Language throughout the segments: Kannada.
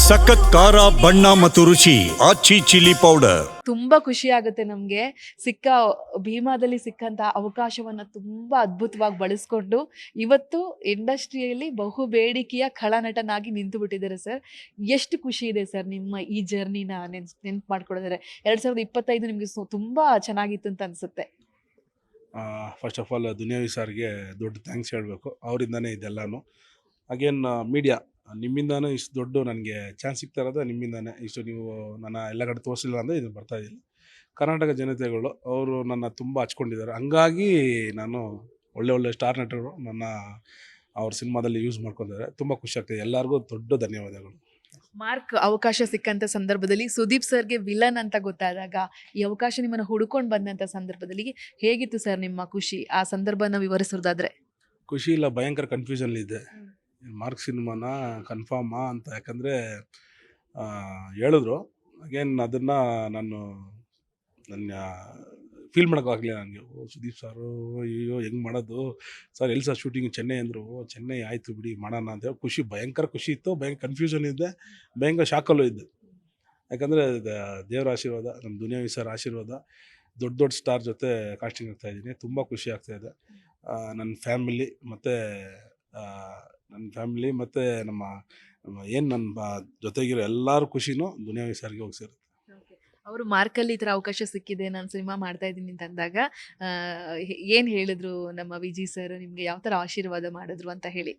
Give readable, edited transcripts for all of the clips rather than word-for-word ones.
ಸಖತ್ ಖಾರ ಬಣ್ಣ ಮತ್ತು ರುಚಿ ಆಚಿ ಚಿಲ್ಲಿ ಪೌಡರ್. ತುಂಬಾ ಖುಷಿ ಆಗುತ್ತೆ ನಮ್ಗೆ ಭೀಮಾದಲ್ಲಿ ಸಿಕ್ಕಂತ ಅವಕಾಶವನ್ನ ತುಂಬಾ ಅದ್ಭುತವಾಗಿ ಬಳಸ್ಕೊಂಡು ಇವತ್ತು ಇಂಡಸ್ಟ್ರಿಯಲ್ಲಿ ಬಹು ಬೇಡಿಕೆಯ ಖಳನಟನಾಗಿ ನಿಂತು ಬಿಟ್ಟಿದ್ದಾರೆ ಸರ್. ಎಷ್ಟು ಖುಷಿ ಇದೆ ಸರ್ ನಿಮ್ಮ ಈ ಜರ್ನಿನ ನೆನ್ಪು ಮಾಡ್ಕೊಳ್ಳೋದಾದ್ರೆ. 2025 ನಿಮ್ಗೆ ತುಂಬಾ ಚೆನ್ನಾಗಿತ್ತು ಅಂತ ಅನ್ಸುತ್ತೆ. ಫಸ್ಟ್ ಆಫ್ ಆಲ್ ದುನಿಯಾವಿ ಸರ್ಗೆ ದೊಡ್ಡ ಥ್ಯಾಂಕ್ಸ್ ಹೇಳಬೇಕು. ಅವರಿಂದನೇ ಇದೆಲ್ಲನೂ. ಅಗೇನ್ ಮೀಡಿಯಾ, ನಿಮ್ಮಿಂದನೂ ಇಷ್ಟು ದೊಡ್ಡ ನನಗೆ ಚಾನ್ಸ್ ಸಿಗ್ತಾ ಇರೋದು ನಿಮ್ಮಿಂದಾನೇ. ಇಷ್ಟು ನೀವು ನನ್ನ ಎಲ್ಲ ಕಡೆ ತೋರಿಸಿಲ್ಲ ಅಂದರೆ ಇದು ಬರ್ತಾ ಇದ್ದಿಲ್ಲ. ಕರ್ನಾಟಕ ಜನತೆಗಳು ಅವರು ನನ್ನ ತುಂಬ ಹಚ್ಕೊಂಡಿದ್ದಾರೆ. ಹಂಗಾಗಿ ನಾನು ಒಳ್ಳೆ ಸ್ಟಾರ್ ನಟರು ಅವ್ರ ಸಿನಿಮಾದಲ್ಲಿ ಯೂಸ್ ಮಾಡ್ಕೊಂಡಿದ್ದಾರೆ. ತುಂಬ ಖುಷಿ ಆಗ್ತಿದೆ. ಎಲ್ಲರಿಗೂ ದೊಡ್ಡ ಧನ್ಯವಾದಗಳು. ಮಾರ್ಕ್ ಅವಕಾಶ ಸಿಕ್ಕಂತ ಸಂದರ್ಭದಲ್ಲಿ ಸುದೀಪ್ ಸರ್ಗೆ ವಿಲನ್ ಅಂತ ಗೊತ್ತಾದಾಗ ಈ ಅವಕಾಶ ನಿಮ್ಮನ್ನ ಹುಡುಕೊಂಡು ಬಂದಂತ ಸಂದರ್ಭದಲ್ಲಿ ಹೇಗಿತ್ತು ಸರ್ ನಿಮ್ಮ ಖುಷಿ? ಆ ಸಂದರ್ಭನ ವಿವರಿಸೋದಾದ್ರೆ. ಖುಷಿ ಇಲ್ಲ, ಭಯಂಕರ ಕನ್ಫ್ಯೂಷನ್ ಇದೆ. ಮಾರ್ಕ್ ಸಿನಿಮಾನ ಕನ್ಫರ್ಮಾ ಅಂತ, ಯಾಕಂದರೆ ಹೇಳಿದ್ರು. ಅಗೇನ್ ಅದನ್ನು ನಾನು ಫೀಲ್ ಮಾಡೋಕ್ಕಾಗಲಿಲ್ಲ ನನಗೆ. ಸುದೀಪ್ ಸಾರು ಅಯ್ಯೋ ಹೆಂಗೆ ಮಾಡೋದು ಸರ್, ಎಲ್ಲಿ ಸರ್ ಶೂಟಿಂಗ್? ಚೆನ್ನೈ ಅಂದರು. ಚೆನ್ನೈ ಆಯಿತು ಬಿಡಿ ಮಾಡೋಣ ಅಂತ ಹೇಳಿ ಖುಷಿ, ಭಯಂಕರ ಖುಷಿ ಇತ್ತು. ಭಯಂಕರ ಕನ್ಫ್ಯೂಷನ್ ಇದ್ದೆ, ಭಯಂಕರ ಶಾಕಲ್ಲೂ ಇದ್ದೆ. ಯಾಕಂದರೆ ದೇವರ ಆಶೀರ್ವಾದ, ನಮ್ಮ ದುನಿಯಾವಿ ಸರ್ ಆಶೀರ್ವಾದ. ದೊಡ್ಡ ಸ್ಟಾರ್ ಜೊತೆ ಕಾಸ್ಟಿಂಗ್ ಆಗ್ತಾಯಿದ್ದೀನಿ. ತುಂಬ ಖುಷಿ ಆಗ್ತಾಯಿದೆ. ನನ್ನ ಫ್ಯಾಮಿಲಿ ಮತ್ತು ನಮ್ಮ ಏನು ನನ್ನ ಜೊತೆಗಿರೋ ಎಲ್ಲರ ಖುಷಿನೂ ದುನಿಯಾವಿ ಸರ್ಗೆ ಹೋಗಿ ಸೇರುತ್ತೆ. ಅವರು ಮಾರ್ಕಲ್ಲಿ ಈ ಥರ ಅವಕಾಶ ಸಿಕ್ಕಿದೆ, ನಾನು ಸಿನಿಮಾ ಮಾಡ್ತಾ ಇದ್ದೀನಿ ಅಂತ ಅಂದಾಗ ಏನು ಹೇಳಿದ್ರು ನಮ್ಮ ವಿಜಿ ಸರ್? ನಿಮಗೆ ಯಾವ ಥರ ಆಶೀರ್ವಾದ ಮಾಡಿದ್ರು ಅಂತ ಹೇಳಿ?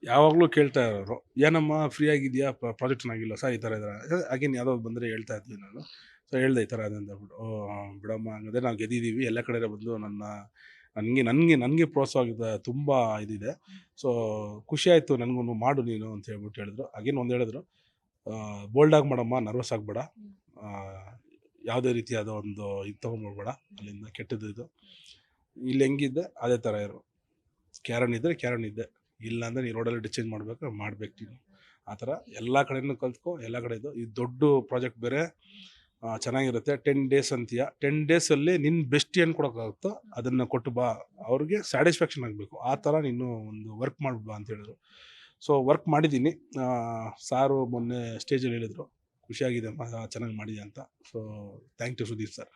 ಯಾವಾಗಲೂ ಕೇಳ್ತಾ ಇರೋರು, ಏನಮ್ಮ ಫ್ರೀ ಆಗಿದೆಯಾ, ಪ್ರಾಜೆಕ್ಟ್ ಚೆನ್ನಾಗಿಲ್ಲ ಸರ್, ಈ ಥರ ಇದ್ದಾರೆ. ಹಾಗೇನು ಯಾವುದೋ ಬಂದರೆ ಹೇಳ್ತಾ ಇದ್ವಿ ನಾನು. ಸೊ ಹೇಳ್ದೆ ಈ ಥರ ಇದೆ ಅಂತ ಹೇಳ್ಬಿಟ್ಟು, ಬಿಡಮ್ಮ ಹಂಗಂದರೆ ನಾವು ಗೆದ್ದಿದ್ದೀವಿ, ಎಲ್ಲ ಕಡೆ ಬಂದು ನನಗೆ ಪ್ರೋತ್ಸಾಹ ತುಂಬ ಇದಿದೆ. ಸೊ ಖುಷಿ ಆಯಿತು ನನಗೂ, ಮಾಡು ನೀನು ಅಂತ ಹೇಳ್ಬಿಟ್ಟು ಹೇಳಿದ್ರು. ಹಾಗೇನು ಒಂದು ಹೇಳಿದ್ರು, ಬೋಲ್ಡಾಗಿ ಮಾಡಮ್ಮ, ನರ್ವಸ್ ಆಗಬೇಡ, ಯಾವುದೇ ರೀತಿಯಾದ ಒಂದು ಇದು ತೊಗೊಂಡ್ಬಿಡ್ಬೇಡ, ಅಲ್ಲಿಂದ ಕೆಟ್ಟದ್ದು ಇದು. ಇಲ್ಲಿ ಹೆಂಗಿದ್ದೆ ಅದೇ ಥರ ಇರು, ಕ್ಯಾರನ್ ಇದ್ದೆ, ಇಲ್ಲ ಅಂದರೆ ನೀನು ರೋಡಲ್ಲಿ ಡಿಸ್ಚೇಂಜ್ ಮಾಡಬೇಕು ನೀನು. ಆ ಥರ ಎಲ್ಲ ಕಡೆಯೂ ಕಲ್ತ್ಕೊ, ಎಲ್ಲ ಕಡೆ ಇದು ದೊಡ್ಡ ಪ್ರಾಜೆಕ್ಟ್ ಬೇರೆ ಚೆನ್ನಾಗಿರುತ್ತೆ. 10 ಡೇಸ್ ಅಂತೀಯ, 10 ಡೇಸಲ್ಲಿ ನಿನ್ನ ಬೆಸ್ಟ್ ಏನು ಕೊಡೋಕ್ಕಾಗುತ್ತೋ ಅದನ್ನು ಕೊಟ್ಟು ಬಾ, ಅವ್ರಿಗೆ ಸ್ಯಾಟಿಸ್ಫ್ಯಾಕ್ಷನ್ ಆಗಬೇಕು, ಆ ಥರ ನೀನು ಒಂದು ವರ್ಕ್ ಮಾಡ್ಬಾ ಅಂತ ಹೇಳಿದ್ರು. ಸೊ ವರ್ಕ್ ಮಾಡಿದ್ದೀನಿ. ಸಾರು ಮೊನ್ನೆ ಸ್ಟೇಜಲ್ಲಿ ಹೇಳಿದರು, ಖುಷಿಯಾಗಿದೆ ಚೆನ್ನಾಗಿ ಮಾಡಿದೆ ಅಂತ. So thank you Sudeep sir.